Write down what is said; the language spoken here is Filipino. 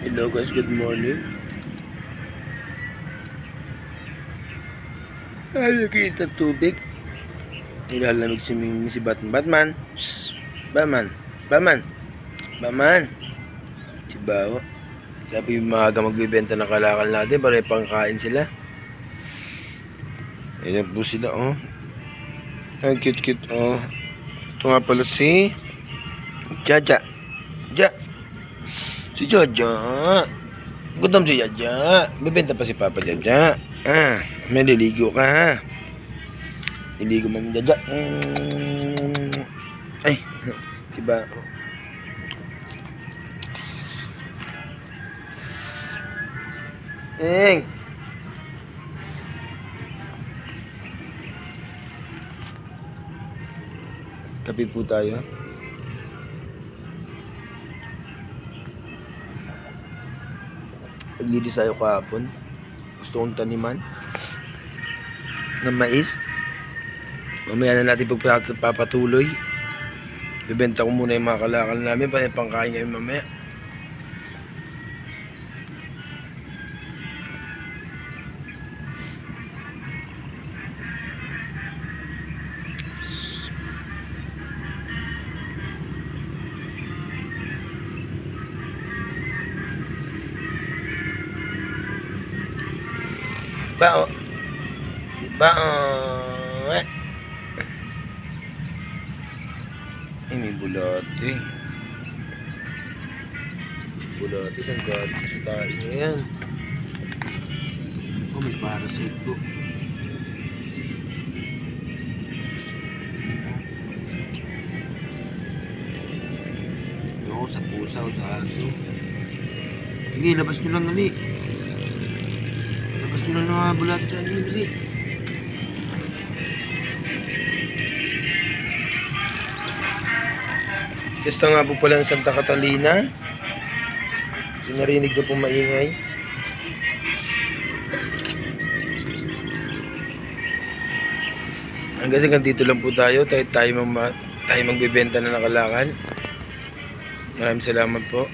Hello guys, good morning. Ay, nakita tubig. Nilalamig si Mimi, si Batman. Batman! Shhh! Batman! Batman! Batman! Si Bawa. Sabi maaga magbibenta ng kalakal natin para pangkain sila. Ayan po sila, oh. Ang cute-cute, oh. Ito nga pala si Jaja. Ja. Si Jaja. Gutom si Jaja. Bibenta pa si Papa Jaja. May liligo ka, ha? Liligo mo Jaja. Ay, diba? Kape po tayo. Naglilis tayo kahapon. Gusto kong taniman ng mais. Mamaya na natin pagpapatuloy. Bibenta ko muna yung mga kalakal namin para pangkain ngayon mamaya. Bao. Bao. Ay, may bulate. Bulate, saan galing sa tayo na yan? Oh, may parasite po. Ano, sa pusa o sa aso. Sige, labas nyo lang ulit. Labas nyo lang mga bulate sa akin ulit. Gusto nga po pala ng Santa Catalina. Yung narinig ko po maingay. Hanggang dito lang po tayo. Tayo magbibenta na ng kalakal. Maraming salamat po.